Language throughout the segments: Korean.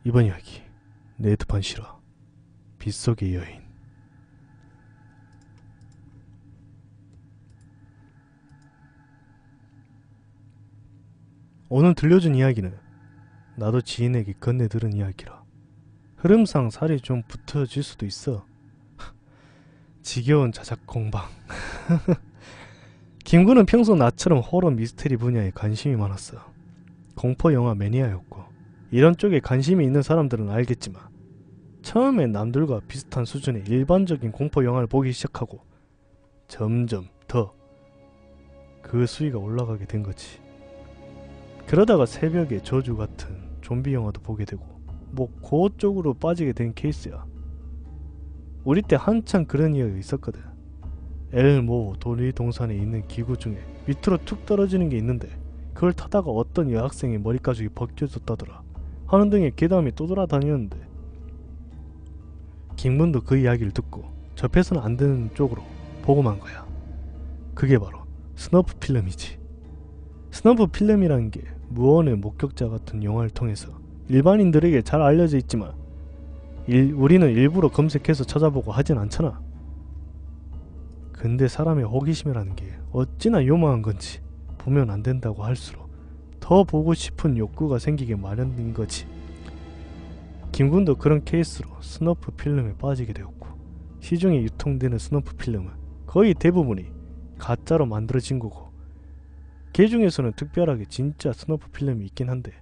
이번 이야기 네드판 실화 빗속의 여인. 오늘 들려준 이야기는 나도 지인에게 건네 들은 이야기라 흐름상 살이 좀 붙어질 수도 있어. 지겨운 자작 공방. 김구는 평소 나처럼 호러 미스테리 분야에 관심이 많았어. 공포 영화 매니아였고 이런 쪽에 관심이 있는 사람들은 알겠지만 처음엔 남들과 비슷한 수준의 일반적인 공포 영화를 보기 시작하고 점점 더 그 수위가 올라가게 된 거지. 그러다가 새벽의 저주 같은 좀비 영화도 보게 되고 뭐 그쪽으로 빠지게 된 케이스야. 우리 때 한창 그런 이야기가 있었거든. 엘모 놀이동산에 있는 기구 중에 밑으로 툭 떨어지는 게 있는데 그걸 타다가 어떤 여학생의 머리 가죽이 벗겨졌다더라 하는 등의 괴담이 떠돌아다녔는데 김군도 그 이야기를 듣고 접해서는 안 되는 쪽으로 보고만 거야. 그게 바로 스너프 필름이지. 스너프 필름이라는 게 무언의 목격자 같은 영화를 통해서 일반인들에게 잘 알려져 있지만 우리는 일부러 검색해서 찾아보고 하진 않잖아. 근데 사람의 호기심이라는 게 어찌나 요망한 건지 보면 안 된다고 할수록 더 보고 싶은 욕구가 생기게 마련인 거지. 김군도 그런 케이스로 스너프 필름에 빠지게 되었고 시중에 유통되는 스너프 필름은 거의 대부분이 가짜로 만들어진 거고 그 중에서는 특별하게 진짜 스너프 필름이 있긴 한데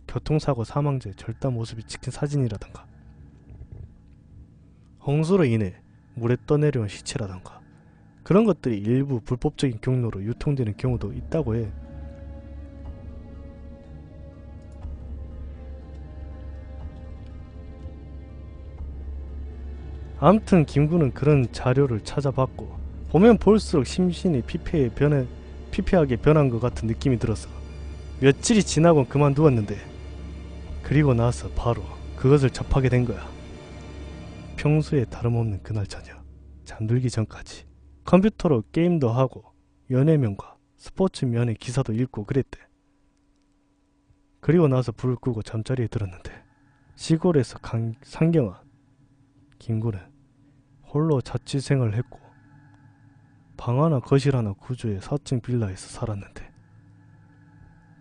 교통사고 사망자의 절단 모습이 찍힌 사진이라던가 홍수로 인해 물에 떠내려온 시체라던가 그런 것들이 일부 불법적인 경로로 유통되는 경우도 있다고 해. 암튼 김구는 그런 자료를 찾아봤고 보면 볼수록 심신이 피폐하게 변한 것 같은 느낌이 들어서 며칠이 지나곤 그만두었는데 그리고 나서 바로 그것을 접하게 된 거야. 평소에 다름없는 그날 저녁 잠들기 전까지 컴퓨터로 게임도 하고 연예면과 스포츠면의 기사도 읽고 그랬대. 그리고 나서 불을 끄고 잠자리에 들었는데 시골에서 상경한 김구는 홀로 자취생활을 했고 방 하나 거실 하나 구조의 4층 빌라에서 살았는데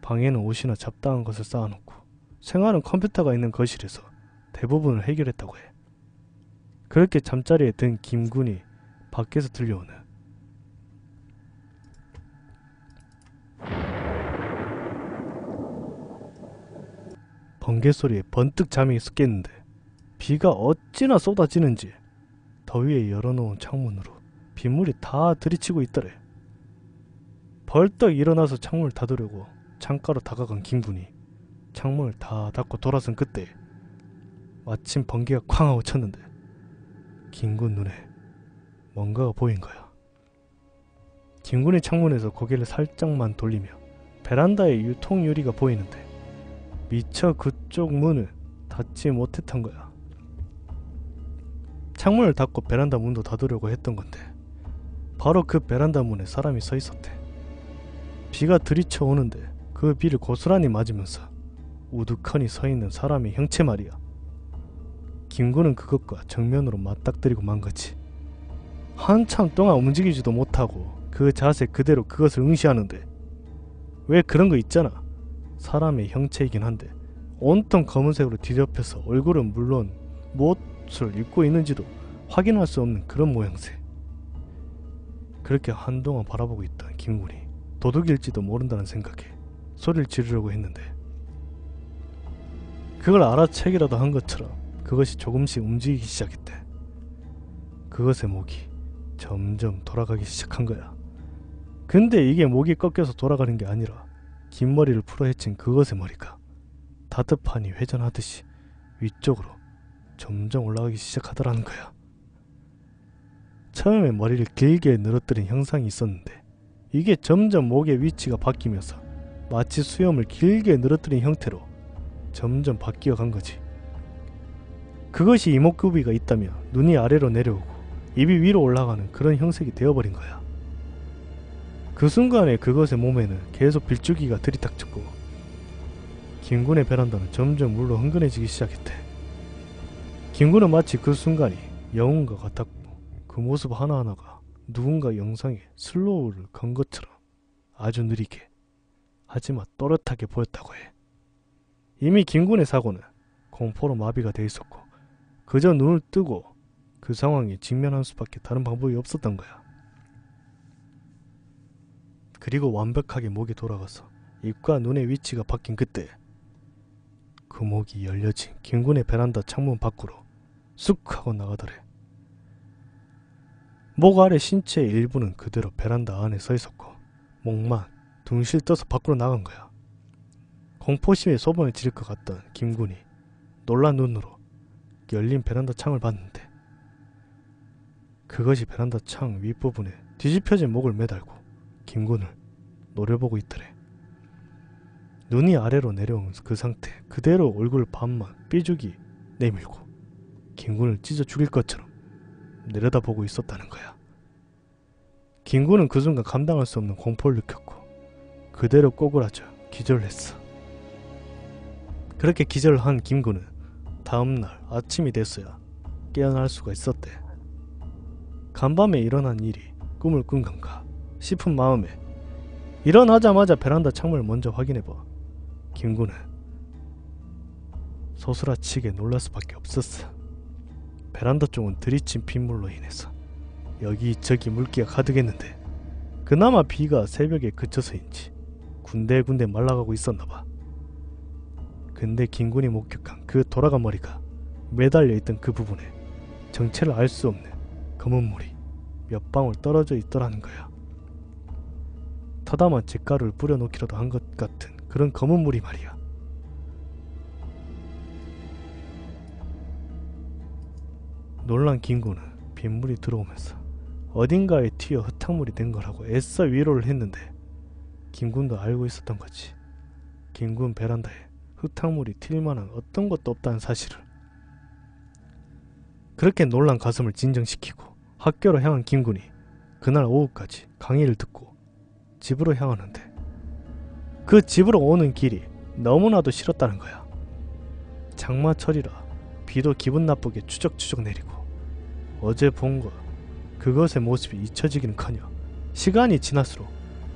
방에는 옷이나 잡다한 것을 쌓아놓고 생활은 컴퓨터가 있는 거실에서 대부분을 해결했다고 해. 그렇게 잠자리에 든 김군이 밖에서 들려오는 번개 소리에 번뜩 잠이 깼는데 비가 어찌나 쏟아지는지 더위에 열어놓은 창문으로 빗물이 다 들이치고 있더래. 벌떡 일어나서 창문을 닫으려고 창가로 다가간 김군이 창문을 다 닫고 돌아선 그때 마침 번개가 쾅 하고 쳤는데 김군 눈에 뭔가가 보인 거야. 김군이 창문에서 고개를 살짝만 돌리며 베란다에 유통유리가 보이는데 미처 그쪽 문을 닫지 못했던 거야. 창문을 닫고 베란다 문도 닫으려고 했던 건데 바로 그 베란다 문에 사람이 서 있었대. 비가 들이쳐 오는데 그 비를 고스란히 맞으면서 우두커니 서 있는 사람의 형체 말이야. 김군은 그것과 정면으로 맞닥뜨리고 만 거지. 한참 동안 움직이지도 못하고 그 자세 그대로 그것을 응시하는데 왜 그런 거 있잖아. 사람의 형체이긴 한데 온통 검은색으로 뒤덮여서 얼굴은 물론 무엇을 입고 있는지도 확인할 수 없는 그런 모양새. 그렇게 한동안 바라보고 있던 김군이 도둑일지도 모른다는 생각에 소리를 지르려고 했는데 그걸 알아채기라도 한 것처럼 그것이 조금씩 움직이기 시작했대. 그것의 목이 점점 돌아가기 시작한 거야. 근데 이게 목이 꺾여서 돌아가는 게 아니라 긴 머리를 풀어헤친 그것의 머리가 다트판이 회전하듯이 위쪽으로 점점 올라가기 시작하더라는 거야. 처음에 머리를 길게 늘어뜨린 형상이 있었는데 이게 점점 목의 위치가 바뀌면서 마치 수염을 길게 늘어뜨린 형태로 점점 바뀌어 간 거지. 그것이 이목구비가 있다면 눈이 아래로 내려오고 입이 위로 올라가는 그런 형색이 되어버린 거야. 그 순간에 그것의 몸에는 계속 빌줄기가 들이닥쳤고 김군의 베란다는 점점 물로 흥건해지기 시작했대. 김군은 마치 그 순간이 영웅과 같았고 그 모습 하나하나가 누군가 영상에 슬로우를 건 것처럼 아주 느리게 하지만 또렷하게 보였다고 해. 이미 김군의 사고는 공포로 마비가 돼 있었고 그저 눈을 뜨고 그 상황에 직면할 수밖에 다른 방법이 없었던 거야. 그리고 완벽하게 목이 돌아가서 입과 눈의 위치가 바뀐 그때 그 목이 열려진 김군의 베란다 창문 밖으로 쑥 하고 나가더래. 목 아래 신체의 일부는 그대로 베란다 안에 서 있었고 목만 둥실 떠서 밖으로 나간 거야. 공포심에 소변을 지를 것 같던 김군이 놀란 눈으로 열린 베란다 창을 봤는데 그것이 베란다 창 윗부분에 뒤집혀진 목을 매달고 김군을 노려보고 있더래. 눈이 아래로 내려온 그 상태 그대로 얼굴 반만 삐죽이 내밀고 김군을 찢어 죽일 것처럼 내려다보고 있었다는 거야. 김군은 그 순간 감당할 수 없는 공포를 느꼈고 그대로 꼬꾸라져 기절을 했어. 그렇게 기절을 한 김군은 다음날 아침이 됐어야 깨어날 수가 있었대. 간밤에 일어난 일이 꿈을 꾼 건가 싶은 마음에 일어나자마자 베란다 창문을 먼저 확인해봐 김군은 소스라치게 놀랄 수밖에 없었어. 베란다 쪽은 들이친 빗물로 인해서 여기저기 물기가 가득했는데 그나마 비가 새벽에 그쳐서인지 군데군데 말라가고 있었나봐. 근데 김군이 목격한 그 돌아간 머리가 매달려 있던 그 부분에 정체를 알 수 없는 검은 물이 몇 방울 떨어져 있더라는 거야. 타다만 잿가루를 뿌려놓기라도 한 것 같은 그런 검은 물이 말이야. 놀란 김군은 빗물이 들어오면서 어딘가에 튀어 흙탕물이 된 거라고 애써 위로를 했는데 김군도 알고 있었던 거지. 김군 베란다에 흙탕물이 튈 만한 어떤 것도 없다는 사실을. 그렇게 놀란 가슴을 진정시키고 학교로 향한 김군이 그날 오후까지 강의를 듣고 집으로 향하는데 그 집으로 오는 길이 너무나도 싫었다는 거야. 장마철이라 비도 기분 나쁘게 추적추적 내리고 어제 본과 그것의 모습이 잊혀지기는커녕 시간이 지날수록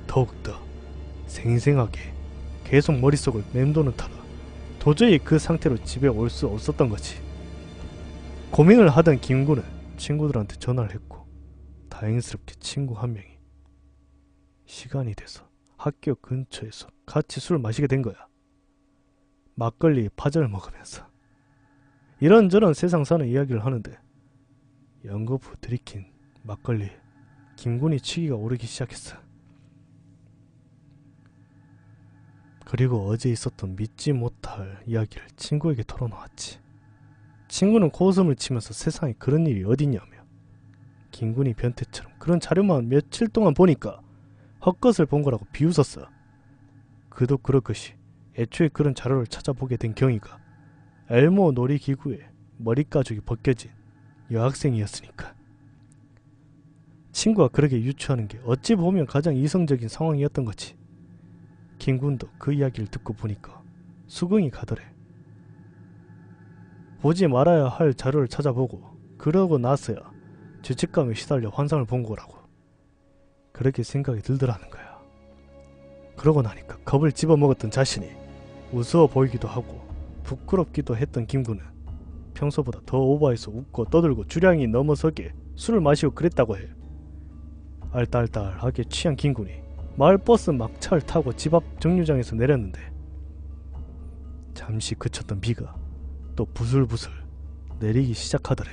더욱더 생생하게 계속 머릿속을 맴도는 터라 도저히 그 상태로 집에 올 수 없었던 거지. 고민을 하던 김군은 친구들한테 전화를 했고 다행스럽게 친구 한 명이 시간이 돼서 학교 근처에서 같이 술을 마시게 된 거야. 막걸리에 파전을 먹으면서 이런저런 세상 사는 이야기를 하는데 연거푸 들이킨 막걸리에 김군이 취기가 오르기 시작했어. 그리고 어제 있었던 믿지 못할 이야기를 친구에게 털어놓았지. 친구는 코웃음을 치면서 세상에 그런 일이 어딨냐며 김군이 변태처럼 그런 자료만 며칠 동안 보니까 헛것을 본 거라고 비웃었어. 그도 그럴 것이 애초에 그런 자료를 찾아보게 된 경위가 엘모 놀이기구에 머리가죽이 벗겨진 여학생이었으니까. 친구가 그렇게 유추하는 게 어찌 보면 가장 이성적인 상황이었던 거지. 김군도 그 이야기를 듣고 보니까 수긍이 가더래. 보지 말아야 할 자료를 찾아보고 그러고 나서야 죄책감에 시달려 환상을 본 거라고 그렇게 생각이 들더라는 거야. 그러고 나니까 겁을 집어먹었던 자신이 우스워 보이기도 하고 부끄럽기도 했던 김군은 평소보다 더 오버해서 웃고 떠들고 주량이 넘어서게 술을 마시고 그랬다고 해. 알딸딸하게 취한 김군이 마을버스 막차를 타고 집 앞 정류장에서 내렸는데 잠시 그쳤던 비가 또 부슬부슬 내리기 시작하더래.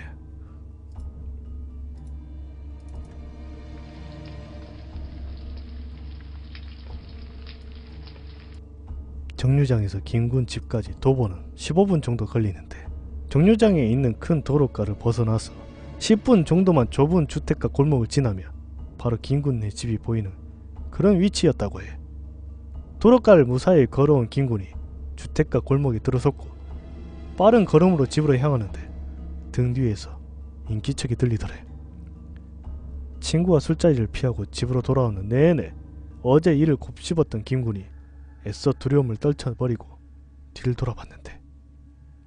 정류장에서 김군 집까지 도보는 15분 정도 걸리는데 정류장에 있는 큰 도로가를 벗어나서 10분 정도만 좁은 주택가 골목을 지나면 바로 김군네 집이 보이는 그런 위치였다고 해. 도로가를 무사히 걸어온 김군이 주택가 골목에 들어섰고 빠른 걸음으로 집으로 향하는데 등 뒤에서 인기척이 들리더래. 친구와 술자리를 피하고 집으로 돌아오는 내내 어제 일을 곱씹었던 김군이 애써 두려움을 떨쳐버리고 뒤를 돌아봤는데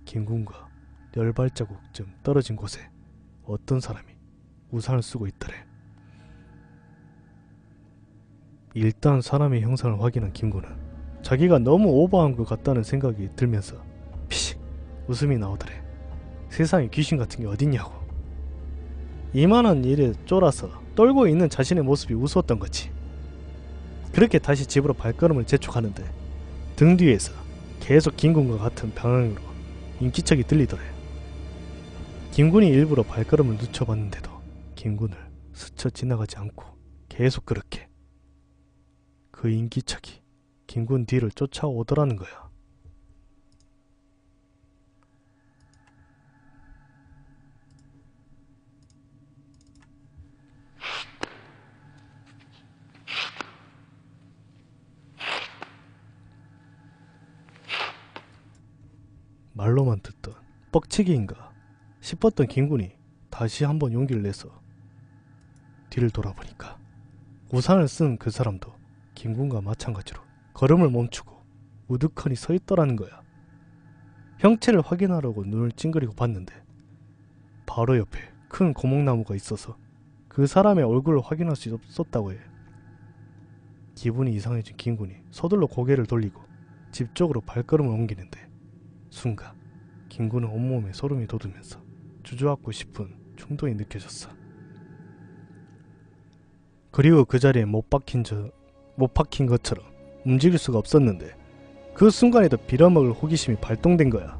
김군과 10발자국쯤 떨어진 곳에 어떤 사람이 우산을 쓰고 있더래. 일단 사람의 형상을 확인한 김군은 자기가 너무 오버한 것 같다는 생각이 들면서 피식 웃음이 나오더래. 세상에 귀신 같은 게 어딨냐고. 이만한 일에 쫄아서 떨고 있는 자신의 모습이 우스웠던 거지. 그렇게 다시 집으로 발걸음을 재촉하는데 등 뒤에서 계속 김군과 같은 방향으로 인기척이 들리더래. 김군이 일부러 발걸음을 늦춰봤는데도 김군을 스쳐 지나가지 않고 계속 그렇게 그 인기척이 김군 뒤를 쫓아오더라는 거야. 말로만 듣던 뻑치기인가 싶었던 김군이 다시 한번 용기를 내서 뒤를 돌아보니까 우산을 쓴 그 사람도 김군과 마찬가지로 걸음을 멈추고 우두커니 서 있더라는 거야. 형체를 확인하려고 눈을 찡그리고 봤는데 바로 옆에 큰 고목나무가 있어서 그 사람의 얼굴을 확인할 수 없었다고 해. 기분이 이상해진 김군이 서둘러 고개를 돌리고 집 쪽으로 발걸음을 옮기는데 순간 김군은 온몸에 소름이 돋으면서 주저앉고 싶은 충동이 느껴졌어. 그리고 그 자리에 못 박힌 것처럼 움직일 수가 없었는데 그 순간에도 빌어먹을 호기심이 발동된 거야.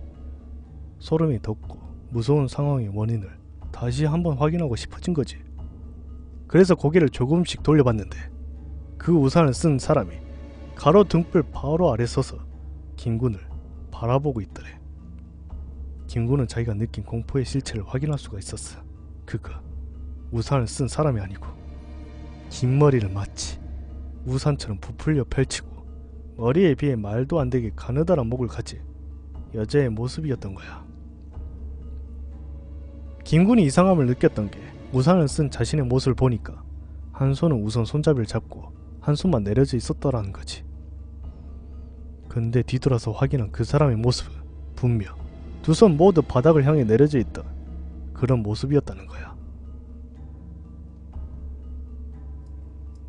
소름이 돋고 무서운 상황의 원인을 다시 한번 확인하고 싶어진 거지. 그래서 고개를 조금씩 돌려봤는데 그 우산을 쓴 사람이 가로 등불 바로 아래 서서 김군을 바라보고 있더래. 김군은 자기가 느낀 공포의 실체를 확인할 수가 있었어. 그거 우산을 쓴 사람이 아니고 긴 머리를 마치 우산처럼 부풀려 펼치고 머리에 비해 말도 안 되게 가느다란 목을 가진 여자의 모습이었던 거야. 김군이 이상함을 느꼈던 게 우산을 쓴 자신의 모습을 보니까 한 손은 우선 손잡이를 잡고 한 손만 내려져 있었더라는 거지. 근데 뒤돌아서 확인한 그 사람의 모습은 분명 두 손 모두 바닥을 향해 내려져 있던 그런 모습이었다는 거야.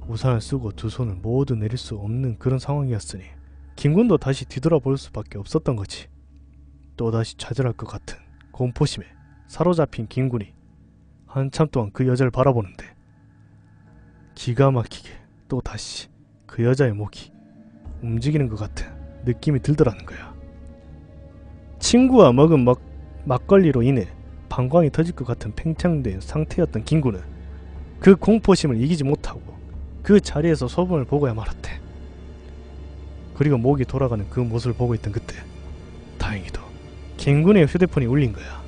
우산을 쓰고 두 손을 모두 내릴 수 없는 그런 상황이었으니 김군도 다시 뒤돌아볼 수밖에 없었던 거지. 또다시 좌절할 것 같은 공포심에 사로잡힌 김군이 한참 동안 그 여자를 바라보는데 기가 막히게 또다시 그 여자의 목이 움직이는 것 같은 느낌이 들더라는 거야. 친구와 먹은 막걸리로 인해 방광이 터질 것 같은 팽창된 상태였던 김군은 그 공포심을 이기지 못하고 그 자리에서 소변을 보고야 말았대. 그리고 목이 돌아가는 그 모습을 보고 있던 그때 다행히도 김군의 휴대폰이 울린 거야.